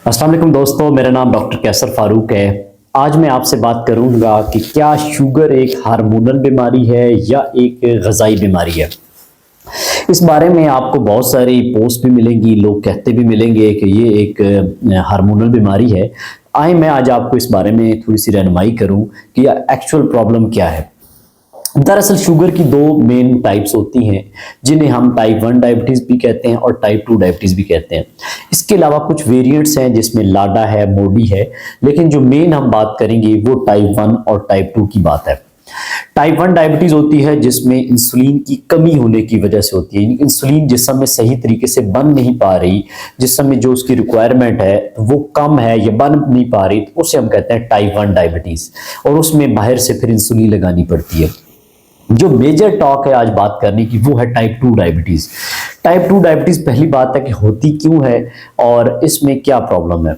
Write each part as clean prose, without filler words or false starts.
अस्सलाम वालेकुम दोस्तों, मेरा नाम डॉक्टर कैसर फारूक है। आज मैं आपसे बात करूंगा कि क्या शुगर एक हार्मोनल बीमारी है या एक ग़िज़ाई बीमारी है। इस बारे में आपको बहुत सारी पोस्ट भी मिलेंगी, लोग कहते भी मिलेंगे कि ये एक हार्मोनल बीमारी है। आए मैं आज आपको इस बारे में थोड़ी सी रहनुमाई करूं कि एक्चुअल प्रॉब्लम क्या है। दरअसल शुगर की दो मेन टाइप्स होती हैं, जिन्हें हम टाइप 1 डायबिटीज़ भी कहते हैं और टाइप 2 डायबिटीज़ भी कहते हैं। इसके अलावा कुछ वेरिएंट्स हैं जिसमें लाडा है, मोडी है, लेकिन जो मेन हम बात करेंगे वो टाइप 1 और टाइप 2 की बात है। टाइप 1 डायबिटीज़ होती है जिसमें इंसुलिन की कमी होने की वजह से होती है। इंसुलिन जिस समय सही तरीके से बन नहीं पा रही, जिस समय जो उसकी रिक्वायरमेंट है वो कम है या बन नहीं पा रही, तो उसे हम कहते हैं टाइप 1 डायबिटीज़, और उसमें बाहर से फिर इंसुलिन लगानी पड़ती है। जो मेजर टॉक है आज बात करने की वो है टाइप 2 डायबिटीज़। टाइप 2 डायबिटीज़ पहली बात है कि होती क्यों है और इसमें क्या प्रॉब्लम है।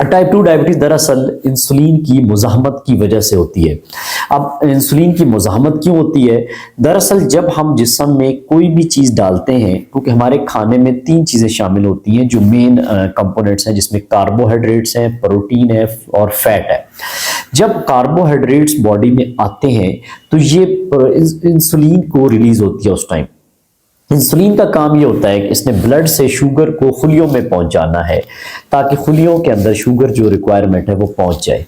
टाइप 2 डायबिटीज़ दरअसल इंसुलिन की मुज़ाहमत की वजह से होती है। अब इंसुलिन की मुज़ाहमत क्यों होती है? दरअसल जब हम जिस्म में कोई भी चीज़ डालते हैं, क्योंकि हमारे खाने में 3 चीज़ें शामिल होती हैं जो मेन कंपोनेंट्स हैं, जिसमें कार्बोहाइड्रेट्स हैं, प्रोटीन है और फैट है। जब कार्बोहाइड्रेट्स बॉडी में आते हैं तो ये इंसुलिन को रिलीज होती है। उस टाइम इंसुलिन का काम ये होता है कि इसने ब्लड से शुगर को खुलियों में पहुंचाना है, ताकि खुलियों के अंदर शुगर जो रिक्वायरमेंट है वो पहुंच जाए।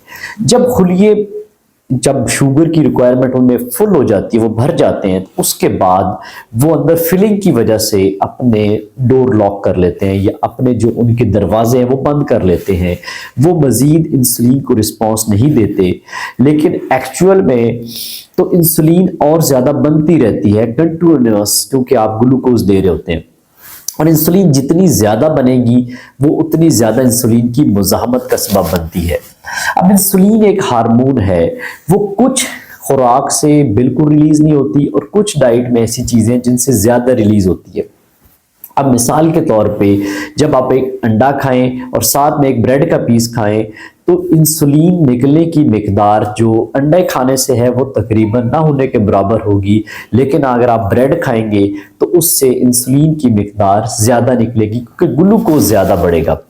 जब शुगर की रिक्वायरमेंट उनमें फुल हो जाती है, वो भर जाते हैं, तो उसके बाद वो अंदर फिलिंग की वजह से अपने डोर लॉक कर लेते हैं या अपने जो उनके दरवाजे हैं वो बंद कर लेते हैं। वो मज़ीद इंसुलिन को रिस्पॉन्स नहीं देते, लेकिन एक्चुअल में तो इंसुलिन और ज़्यादा बनती रहती है कंटिन्यूअस, क्योंकि आप ग्लूकोज दे रहे होते हैं। और इंसुलिन जितनी ज़्यादा बनेगी वो उतनी ज़्यादा इंसुलिन की मुज़ाहमत का सबब बनती है। अब इंसुलिन एक हार्मोन है, वो कुछ खुराक से बिल्कुल रिलीज नहीं होती और कुछ डाइट में ऐसी चीज़ें जिनसे ज़्यादा रिलीज होती है। अब मिसाल के तौर पे जब आप एक अंडा खाएं और साथ में एक ब्रेड का पीस खाएं, तो इंसुलिन निकलने की मिकदार जो अंडे खाने से है वो तकरीबन ना होने के बराबर होगी, लेकिन अगर आप ब्रेड खाएंगे तो उससे इंसुलिन की मिकदार ज़्यादा निकलेगी, क्योंकि ग्लूकोज ज़्यादा बढ़ेगा।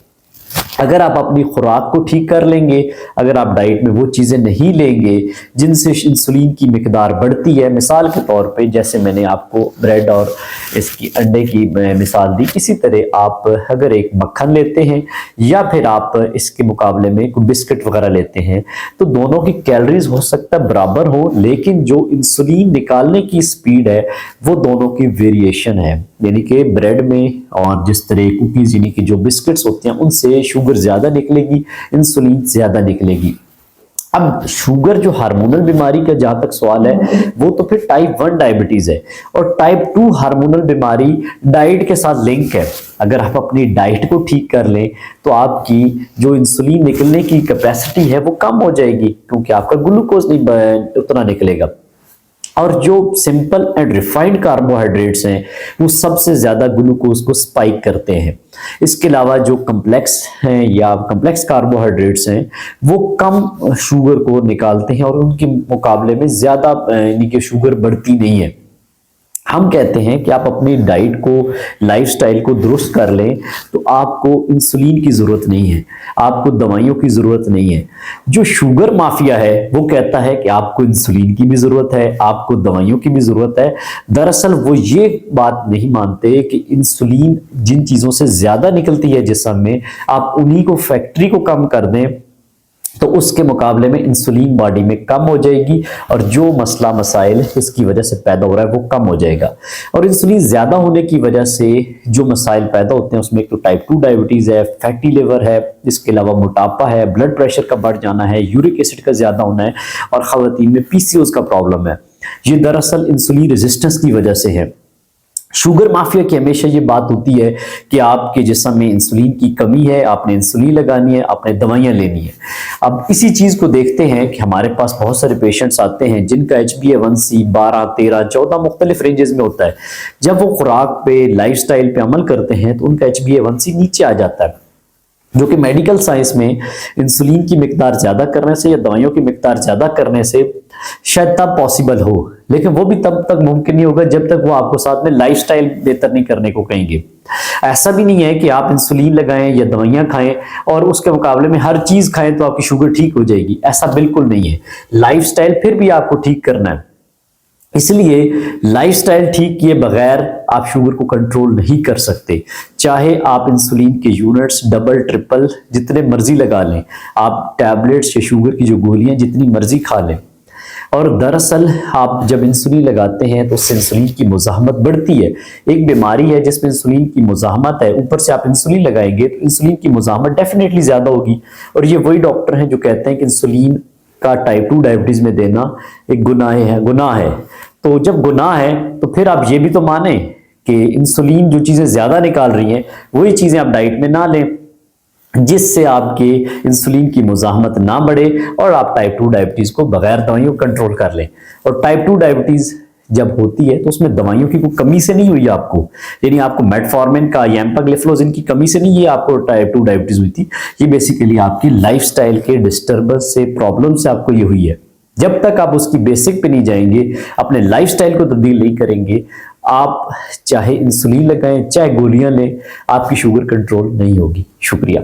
अगर आप अपनी खुराक को ठीक कर लेंगे, अगर आप डाइट में वो चीज़ें नहीं लेंगे जिनसे इंसुलिन की मिकदार बढ़ती है, मिसाल के तौर पे जैसे मैंने आपको ब्रेड और इसकी अंडे की मिसाल दी, इसी तरह आप अगर एक मक्खन लेते हैं या फिर आप इसके मुकाबले में कोई बिस्किट वगैरह लेते हैं, तो दोनों की कैलोरीज हो सकता है बराबर हो, लेकिन जो इंसुलिन निकालने की स्पीड है वो दोनों की वेरिएशन है। यानी कि ब्रेड में और जिस तरह कुकीज़ यानी कि जो बिस्किट्स होते हैं उनसे शुगर ज़्यादा निकलेगी, इंसुलिन ज़्यादा निकलेगी। अब शुगर जो हार्मोनल बीमारी का जहां तक सवाल है, वो तो फिर टाइप 1 डायबिटीज है। और टाइप 2 हार्मोनल बीमारी डाइट के साथ लिंक है। अगर आप अपनी डाइट को ठीक कर लें तो आपकी जो इंसुलिन निकलने की कैपेसिटी है वो कम हो जाएगी, क्योंकि आपका ग्लूकोज नहीं उतना निकलेगा। और जो सिंपल एंड रिफाइंड कार्बोहाइड्रेट्स हैं वो सबसे ज़्यादा ग्लूकोज को स्पाइक करते हैं। इसके अलावा जो कम्प्लेक्स हैं या कम्प्लेक्स कार्बोहाइड्रेट्स हैं वो कम शुगर को निकालते हैं और उनके मुकाबले में ज़्यादा यानी कि शुगर बढ़ती नहीं है। हम कहते हैं कि आप अपनी डाइट को, लाइफस्टाइल को दुरुस्त कर लें तो आपको इंसुलिन की ज़रूरत नहीं है, आपको दवाइयों की ज़रूरत नहीं है। जो शुगर माफिया है वो कहता है कि आपको इंसुलिन की भी ज़रूरत है, आपको दवाइयों की भी ज़रूरत है। दरअसल वो ये बात नहीं मानते कि इंसुलिन जिन चीज़ों से ज़्यादा निकलती है जिस्म में, आप उन्हीं को, फैक्ट्री को कम कर दें तो उसके मुकाबले में इंसुलिन बॉडी में कम हो जाएगी और जो मसला मसाइल इसकी वजह से पैदा हो रहा है वो कम हो जाएगा। और इंसुलिन ज़्यादा होने की वजह से जो मसाइल पैदा होते हैं उसमें एक तो टाइप 2 डायबिटीज़ है, फैटी लिवर है, इसके अलावा मोटापा है, ब्लड प्रेशर का बढ़ जाना है, यूरिक एसिड का ज़्यादा होना है, और ख़वातीन में पीसीओएस का प्रॉब्लम है। ये दरअसल इंसुलिन रेजिस्टेंस की वजह से है। शुगर माफिया की हमेशा ये बात होती है कि आपके जिस्म में इंसुलिन की कमी है, आपने इंसुलिन लगानी है, आपने दवाइयाँ लेनी है। अब इसी चीज़ को देखते हैं कि हमारे पास बहुत सारे पेशेंट्स आते हैं जिनका HbA1c 12, 13, 14 मुख्तलिफ रेंजेस में होता है। जब वो खुराक पे, लाइफस्टाइल पे अमल करते हैं तो उनका HbA1c नीचे आ जाता है, जो कि मेडिकल साइंस में इंसुलिन की मिकदार ज़्यादा करने से या दवाइयों की मिकदार ज़्यादा करने से शायद तब पॉसिबल हो, लेकिन वो भी तब तक मुमकिन नहीं होगा जब तक वो आपको साथ में लाइफस्टाइल बेहतर नहीं करने को कहेंगे। ऐसा भी नहीं है कि आप इंसुलिन लगाएं या दवाइयां खाएं और उसके मुकाबले में हर चीज खाएं तो आपकी शुगर ठीक हो जाएगी, ऐसा बिल्कुल नहीं है। लाइफस्टाइल फिर भी आपको ठीक करना है, इसलिए लाइफस्टाइल ठीक किए बगैर आप शुगर को कंट्रोल नहीं कर सकते। चाहे आप इंसुलिन के यूनिट्स डबल ट्रिपल जितने मर्जी लगा लें, आप टैबलेट्स या शुगर की जो गोलियां जितनी मर्जी खा लें, और दरअसल आप जब इंसुलिन लगाते हैं तो उससे इंसुलिन की मुज़ाहमत बढ़ती है। एक बीमारी है जिसमें इंसुलिन की मुज़ाहमत है, ऊपर से आप इंसुलिन लगाएंगे तो इंसुलिन की मुज़ाहमत डेफिनेटली ज़्यादा होगी। और ये वही डॉक्टर हैं जो कहते हैं कि इंसुलिन का टाइप 2 डायबिटीज़ में देना एक गुनाह है। तो जब गुनाह है तो फिर आप ये भी तो माने कि इंसुलिन जो चीज़ें ज़्यादा निकाल रही हैं वही चीज़ें आप डाइट में ना लें, जिससे आपके इंसुलिन की मुज़ाहमत ना बढ़े और आप टाइप 2 डायबिटीज़ को बगैर दवाइयों कंट्रोल कर लें। और टाइप 2 डायबिटीज़ जब होती है तो उसमें दवाइयों की कोई कमी से नहीं हुई आपको, यानी आपको मेटफॉर्मिन का या एम्पाग्लिफ्लोजिन की कमी से नहीं ये आपको टाइप 2 डायबिटीज़ हुई थी, ये बेसिकली आपकी लाइफस्टाइल के डिस्टर्बेंस से, प्रॉब्लम से आपको ये हुई है। जब तक आप उसकी बेसिक पे नहीं जाएंगे, अपने लाइफस्टाइल को तब्दील नहीं करेंगे, आप चाहे इंसुलिन लगाएं चाहे गोलियां लें, आपकी शुगर कंट्रोल नहीं होगी। शुक्रिया।